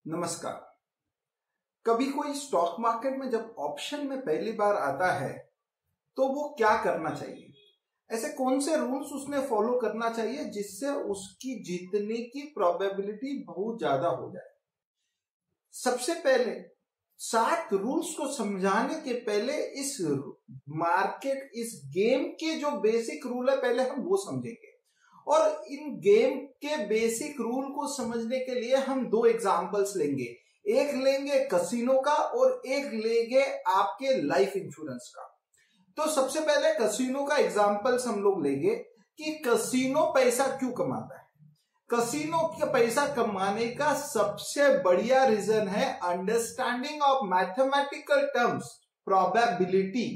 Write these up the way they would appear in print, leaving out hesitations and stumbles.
नमस्कार। कभी कोई स्टॉक मार्केट में जब ऑप्शन में पहली बार आता है तो वो क्या करना चाहिए, ऐसे कौन से रूल्स उसने फॉलो करना चाहिए जिससे उसकी जीतने की प्रोबेबिलिटी बहुत ज्यादा हो जाए। सबसे पहले 7 रूल्स को समझाने के पहले इस मार्केट, इस गेम के जो बेसिक रूल है पहले हम वो समझेंगे। और इन गेम के बेसिक रूल को समझने के लिए हम 2 एग्जांपल्स लेंगे। एक लेंगे कसिनो का और एक लेंगे आपके लाइफ इंश्योरेंस का। तो सबसे पहले कसिनो का एग्जांपल्स हम लोग लेंगे कि कसिनो पैसा क्यों कमाता है। कसिनो का पैसा कमाने का सबसे बढ़िया रीजन है understanding of mathematical terms, probability.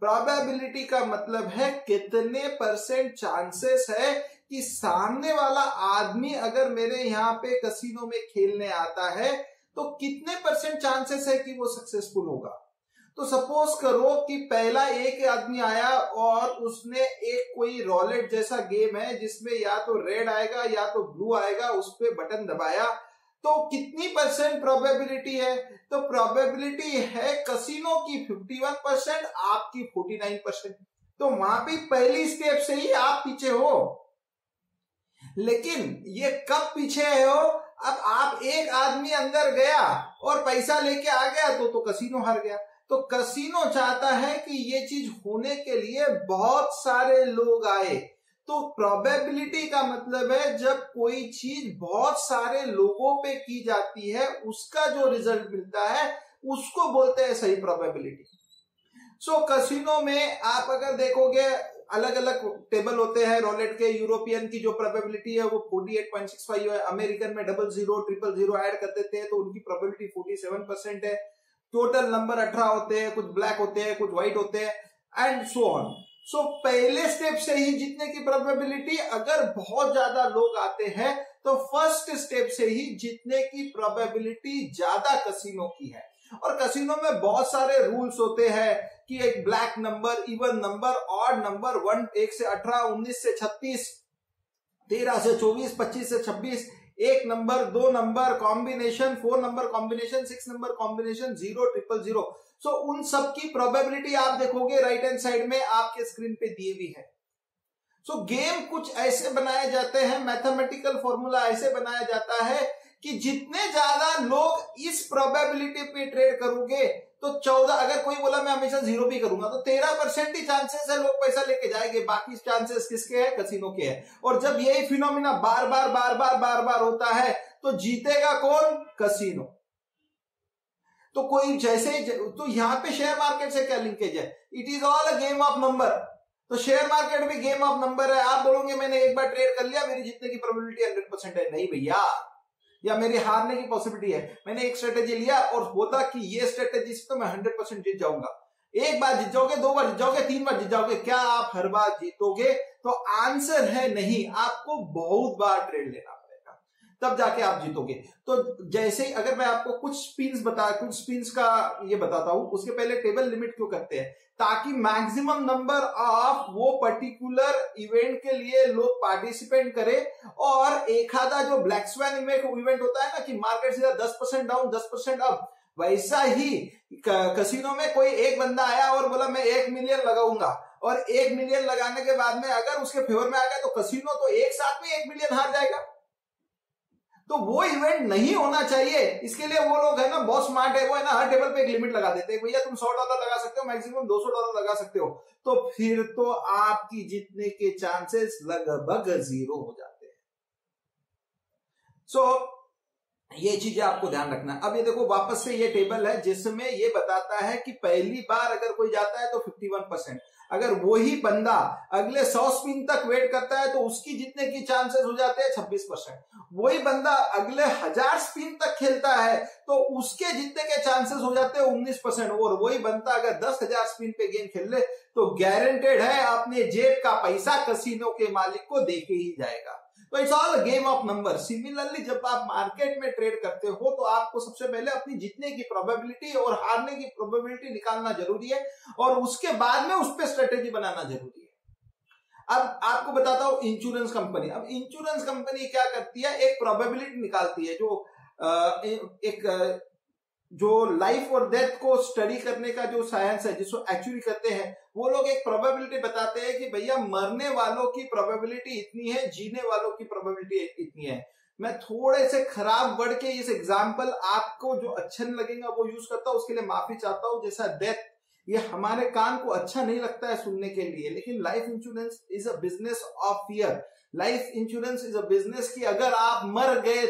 Probability का मतलब है कितने परसेंट चांसेस है कि सामने वाला आदमी अगर मेरे यहाँ पे कसिनो में खेलने आता है तो कितने परसेंट चांसेस है कि वो सक्सेसफुल होगा। तो सपोज करो कि पहला एक आदमी आया और उसने एक कोई रॉलेट जैसा गेम है जिसमें या तो रेड आएगा या तो ब्लू आएगा, उस पे बटन दबाया तो कितनी परसेंट प्रोबेबिलिटी है। तो प्रोबेबिलिटी है कसिनो की 51%, आपकी 49%। तो वहां पे पहली स्टेप से ही आप पीछे हो। लेकिन ये कब पीछे हो, अब आप एक आदमी अंदर गया और पैसा लेके आ गया तो कसिनो हार गया। तो कसिनो चाहता है कि ये चीज होने के लिए बहुत सारे लोग आए। तो प्रोबेबिलिटी का मतलब है जब कोई चीज बहुत सारे लोगों पे की जाती है उसका जो रिजल्ट मिलता है उसको बोलते हैं सही प्रोबेबिलिटी। सो कसिनो में आप अगर देखोगे अलग अलग टेबल होते हैं रोलेट के। यूरोपियन की जो प्रोबेबिलिटी है वो 48.65 है, अमेरिकन में 00, 000 ऐड कर देते हैं तो उनकी प्रोबेबिलिटी 47% है। टोटल नंबर 18 होते हैं, कुछ ब्लैक होते हैं, कुछ व्हाइट होते हैं एंड सो ऑन। सो पहले स्टेप से ही जीतने की प्रोबेबिलिटी, अगर बहुत ज्यादा लोग आते हैं तो फर्स्ट स्टेप से ही जीतने की प्रोबेबिलिटी ज्यादा कसिनो की है। और कसिनो में बहुत सारे रूल्स होते हैं कि एक black number, even number, odd number, 1 से 18, 19 से 36, 13 से 24, 25 से 26, 1 number, 2 number combination, 4 number combination, 6 number combination, 0, 000। सो उन सब की प्रोबेबिलिटी आप देखोगे राइट हैंड साइड में आपके स्क्रीन पे दिए भी है। सो गेम कुछ ऐसे बनाए जाते हैं, मैथमेटिकल फॉर्मूला ऐसे बनाया जाता है कि जितने ज्यादा लोग इस प्रोबेबिलिटी पे ट्रेड करोगे तो 14, अगर कोई बोला मैं हमेशा 0 भी करूंगा तो 13% ही चांसेस है लोग पैसा लेके जाएंगे, बाकी चांसेस किसके हैं, कसिनो के हैं। और जब यही फिनोमिना बार बार होता है तो जीतेगा कौन, कसिनो। तो कोई जैसे, तो यहां पे शेयर मार्केट से क्या लिंकेज है, it is all a game of number. तो शेयर मार्केट भी गेम ऑफ नंबर है। आप बोलोगे मैंने एक बार ट्रेड कर लिया, मेरी जीतने की प्रोबेबिलिटी 100% है, नहीं भैया, या मेरी हारने की पॉसिबिलिटी है। मैंने एक स्ट्रेटेजी लिया और होता कि ये स्ट्रेटेजी से तो मैं 100% जीत जाऊंगा। एक बार जीत जाओगे, 2 बार जीत जाओगे, 3 बार जीत जाओगे, क्या आप हर बार जीतोगे? तो आंसर है नहीं, आपको बहुत बार ट्रेड लेना पड़ेगा तब जाके आप जीतोगे। तो जैसे ही अगर मैं आपको कुछ स्पिन्स का ये बताता हूं, उसके पहले टेबल लिमिट क्यों करते हैं, ताकि मैक्सिमम नंबर ऑफ वो पर्टिकुलर इवेंट के लिए लोग पार्टिसिपेट करें। और एक आधा जो ब्लैक स्वैन इवेंट होता है ना कि मार्केट सीधा 10% डाउन 10% अप, वैसा ही कसिनो में कोई एक बंदा आया और बोला मैं 1 मिलियन लगाऊंगा, और 1 मिलियन लगाने के बाद में अगर उसके फेवर में आ गया तो कसिनो तो एक साथ में 1 मिलियन हार जाएगा। तो वो इवेंट नहीं होना चाहिए। इसके लिए वो लोग है ना बहुत स्मार्ट है, वो है ना हर टेबल पे एक लिमिट लगा देते हैं, भैया तुम $100 लगा सकते हो, मैक्सिमम $200 लगा सकते हो। तो फिर तो आपकी जीतने के चांसेस लगभग 0 हो जाते हैं। सो ये चीजें आपको ध्यान रखना। अब ये देखो वापस से ये टेबल है जिसमें ये बताता है कि पहली बार अगर कोई जाता है तो 51%, अगर वही बंदा अगले 100 स्पिन तक वेट करता है तो उसकी जीतने की चांसेस हो जाते हैं 26%। वही बंदा अगले 1000 स्पिन तक खेलता है तो उसके जीतने के चांसेस हो जाते हैं 19%। और वही बंदा अगर 10,000 स्पिन पे गेम खेल ले तो गारंटेड है अपने जेब का पैसा कसिनो के मालिक को देके ही जाएगा। तो it's all game of number. Similarly जब आप मार्केट में ट्रेड करते हो तो आपको सबसे पहले अपनी जीतने की प्रोबेबिलिटी और हारने की प्रोबेबिलिटी निकालना जरूरी है और उसके बाद में उस पर स्ट्रेटेजी बनाना जरूरी है। अब आपको बताता हूं इंश्योरेंस कंपनी। अब इंश्योरेंस कंपनी क्या करती है, एक प्रोबेबिलिटी निकालती है जो एक जो लाइफ और डेथ को स्टडी करने का जो साइंस है जिसको एक्चुअली करते हैं, वो लोग एक प्रोबेबिलिटी बताते हैं कि भैया मरने वालों की प्रोबेबिलिटी इतनी है, जीने वालों की प्रोबेबिलिटी इतनी है। मैं थोड़े से खराब वर्ड के इस एग्जाम्पल आपको जो अच्छा नहीं लगेगा वो यूज करता हूं, उसके लिए माफी चाहता हूं। जैसा डेथ, ये हमारे कान को अच्छा नहीं लगता है सुनने के लिए, लेकिन life insurance is a business of fear. Life insurance is a business कि अगर आप मर गए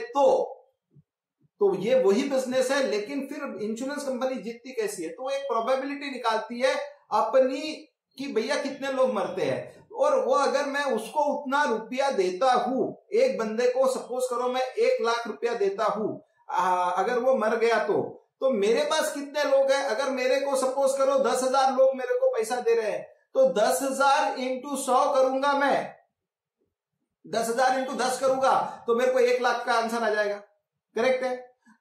तो ये वही बिजनेस है, लेकिन फिर इंश्योरेंस कंपनी जीतती कैसी है? तो एक प्रोबेबिलिटी निकालती है अपनी कि भैया कितने लोग मरते हैं, और वो अगर मैं उसको उतना रुपया देता हूं, एक बंदे को सपोज करो मैं 1 लाख रुपया देता हूं, अगर वो मर गया तो मेरे पास कितने लोग हैं? अगर मेरे को सपोज करो 10,000 लोग मेरे को पैसा दे रहे हैं, तो 10,000 इंटू 100 करूंगा मैं, 10,000 इंटू 10 करूंगा तो मेरे को 1 लाख का आंसर आ जाएगा। करेक्ट है?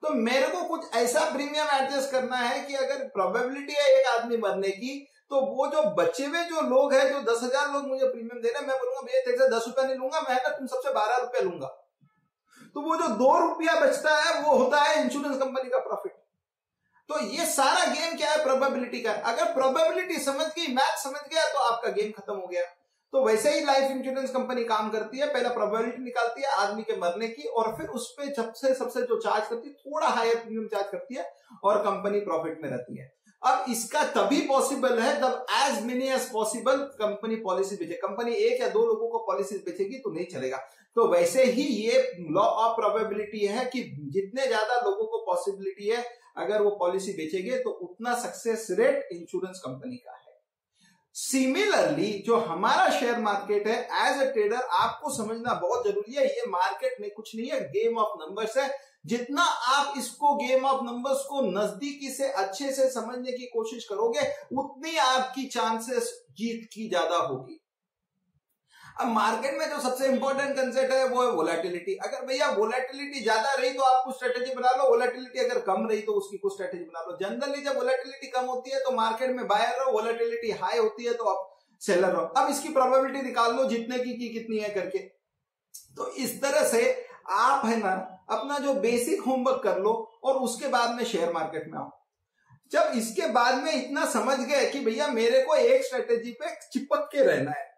तो मेरे को कुछ ऐसा प्रीमियम एडजस्ट करना है कि अगर प्रोबेबिलिटी है एक आदमी मरने की, तो वो जो बचे हुए जो लोग हैं, जो 10,000 लोग मुझे प्रीमियम दे रहे हैं, मैं बोलूंगा भैया तेरे से 10 रुपया नहीं लूंगा मैं, ना तुम सबसे 12 रुपया लूंगा। तो वो जो 2 रुपया बचता है वो होता है इंश्योरेंस कंपनी का प्रॉफिट। तो ये सारा गेम क्या है? प्रोबेबिलिटी का। अगर प्रोबेबिलिटी समझ गई, मैथ समझ गया, तो आपका गेम खत्म हो गया। तो वैसे ही लाइफ इंश्योरेंस कंपनी काम करती है, पहला प्रोबेबिलिटी निकालती है आदमी के मरने की, और फिर उस पे सबसे जो चार्ज करती है, थोड़ा हायर प्रीमियम चार्ज करती है, और कंपनी प्रॉफिट में रहती है। अब इसका तभी पॉसिबल है जब as many as possible company policy बेचे। कंपनी 1 या 2 लोगों को पॉलिसी बेचेगी तो नहीं चलेगा। तो वैसे ही ये लॉ ऑफ प्रोबेबिलिटी है कि जितने ज्यादा लोगों को पॉसिबिलिटी है अगर वो पॉलिसी बेचेंगे, तो उतना सक्सेस रेट इंश्योरेंस कंपनी का है। सिमिलरली जो हमारा शेयर मार्केट है, एज अ ट्रेडर आपको समझना बहुत जरूरी है, ये मार्केट में कुछ नहीं है, गेम ऑफ नंबर्स है। जितना आप इसको गेम ऑफ नंबर्स को नजदीकी से अच्छे से समझने की कोशिश करोगे, उतनी आपकी चांसेस जीत की ज्यादा होगी। अब मार्केट में जो सबसे इंपॉर्टेंट कंसेप्ट है वो है वोलेटिलिटी। अगर भैया वोलेटिलिटी ज्यादा रही तो आप कुछ स्ट्रेटेजी बना लो, वोलेटिलिटी अगर कम रही तो उसकी कुछ स्ट्रेटेजी बना लो। जनरली जब वोलेटिलिटी कम होती है तो मार्केट में बायर रहो, वोलेटिलिटी हाई होती है तो आप सेलर रहो। अब इसकी प्रोबेबिलिटी निकाल लो जितने की कितनी है करके। तो इस तरह से आप है ना अपना जो बेसिक होमवर्क कर लो, और उसके बाद में शेयर मार्केट में आओ। जब इसके बाद में इतना समझ गए कि भैया मेरे को एक स्ट्रेटेजी पे चिपक के रहना है,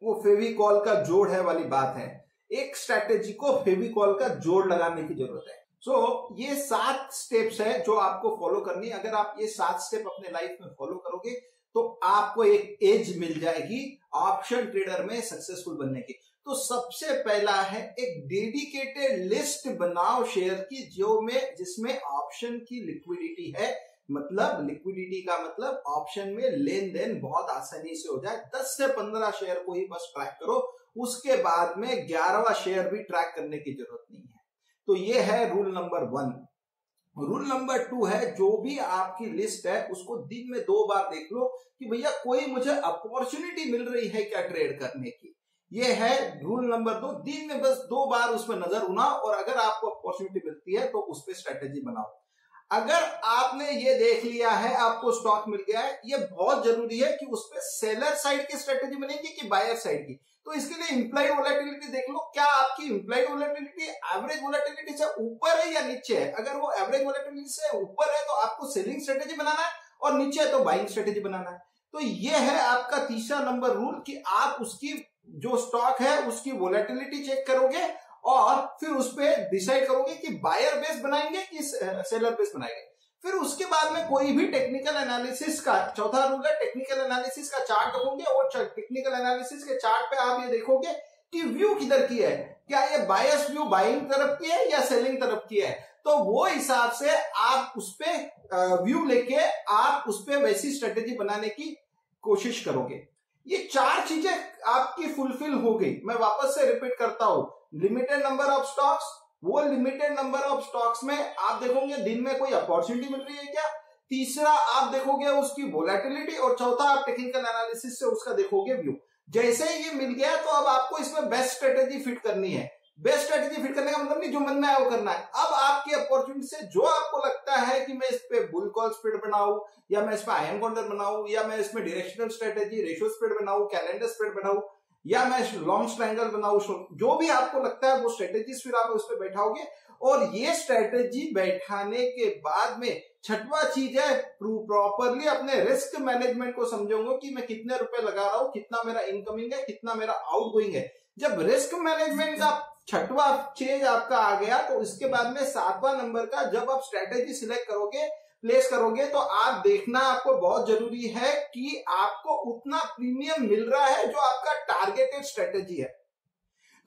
वो फेविकॉल का जोड़ है वाली बात है, एक स्ट्रेटेजी को फेविकॉल का जोड़ लगाने की जरूरत है। सो ये 7 स्टेप्स है जो आपको फॉलो करनी है। अगर आप ये 7 स्टेप अपने लाइफ में फॉलो करोगे तो आपको एक एज मिल जाएगी ऑप्शन ट्रेडर में सक्सेसफुल बनने की। तो सबसे पहला है एक डेडिकेटेड लिस्ट बनाओ शेयर की, जिसमें ऑप्शन की लिक्विडिटी है। मतलब लिक्विडिटी का मतलब ऑप्शन में लेन देन बहुत आसानी से हो जाए। 10 से 15 शेयर को ही बस ट्रैक करो, उसके बाद में 11वां शेयर भी ट्रैक करने की जरूरत नहीं है। तो ये है रूल नंबर 1। रूल नंबर 2 है, जो भी आपकी लिस्ट है उसको दिन में 2 बार देख लो कि भैया कोई मुझे अपॉर्चुनिटी मिल रही है क्या ट्रेड करने की। ये है रूल नंबर 2। दिन में बस 2 बार उसमें नजर उड़ाओ, और अगर आपको अपॉर्चुनिटी मिलती है तो उस पर स्ट्रेटेजी बनाओ। अगर आपने ये देख लिया है, आपको स्टॉक मिल गया है, ये बहुत जरूरी है कि उस पर सेलर साइड की स्ट्रेटेजी बनेगी कि बायर साइड की। तो इसके लिए इंप्लाइड वोलेटिलिटी देख लो, क्या आपकी इंप्लाइड वोलेटिलिटी एवरेज वोलेटिलिटी से ऊपर है या नीचे है। अगर वो एवरेज वोलेटिलिटी से ऊपर है तो आपको सेलिंग स्ट्रेटेजी बनाना है, और नीचे है तो बाइंग स्ट्रेटेजी बनाना है। तो ये है आपका तीसरा नंबर रूल कि आप उसकी जो स्टॉक है उसकी वोलेटिलिटी चेक करोगे, और फिर उस पर डिसाइड करोगे कि बायर बेस बनाएंगे कि सेलर बेस बनाएंगे। फिर उसके बाद में कोई भी टेक्निकल एनालिसिस का चौथा रूल है, टेक्निकल एनालिसिस का चार्ट देखोगे, और टेक्निकल एनालिसिस के चार्ट पे आप ये देखोगे कि व्यू किधर की है, क्या ये बायस व्यू बाइंग तरफ की है या सेलिंग तरफ की है। तो वो हिसाब से आप उस पे व्यू लेके आप उस पे वैसी स्ट्रेटेजी बनाने की कोशिश करोगे। ये 4 चीजें आपकी फुलफिल हो गई। मैं वापस से रिपीट करता हूं, लिमिटेड नंबर ऑफ स्टॉक्स, वो लिमिटेड नंबर ऑफ स्टॉक्स में आप देखोगे दिन में कोई अपॉर्चुनिटी मिल रही है क्या। तीसरा आप देखोगे उसकी वोलेटिलिटी, और चौथा आप टेक्निकल एनालिसिस से उसका देखोगे व्यू। जैसे ही ये मिल गया तो अब आपको इसमें बेस्ट स्ट्रेटेजी फिट करनी है। बेस्ट स्ट्रेटेजी फिट करने का मतलब नहीं जो मन में आए वो करना है। अब आपकी अपॉर्चुनिटी से जो आपको लगता है कि मैं इस पे बुल कॉल स्प्रेड बनाऊं, या मैं इस पे आयन काउंटर बनाऊं, या मैं इसमें डायरेक्शनल स्ट्रेटेजी रेशियो स्प्रेड बनाऊं, कैलेंडर स्प्रेड बनाऊं, या मैं लॉन्ग ट्रायंगल बनाऊं, जो भी आपको लगता है वो स्ट्रेटेजीज फिर आप उस पर बैठाओगे, और ये स्ट्रेटेजी बैठाने के बाद में छठवां चीज है, प्रॉपरली अपने रिस्क मैनेजमेंट को समझोगे कि मैं कितने रुपए लगा रहा हूं, कितना मेरा इनकमिंग है, कितना मेरा आउटगोइंग है। जब रिस्क मैनेजमेंट का छठवां चीज आपका आ गया, तो इसके बाद में सातवां नंबर का जब आप स्ट्रेटेजी सिलेक्ट करोगे, प्लेस करोगे, तो आप देखना आपको बहुत जरूरी है कि आपको उतना प्रीमियम मिल रहा है जो आपका टारगेटेड स्ट्रेटेजी है।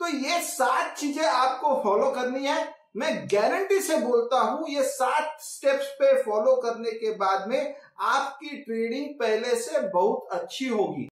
तो ये 7 चीजें आपको फॉलो करनी है। मैं गारंटी से बोलता हूं ये 7 स्टेप्स पे फॉलो करने के बाद में आपकी ट्रेडिंग पहले से बहुत अच्छी होगी।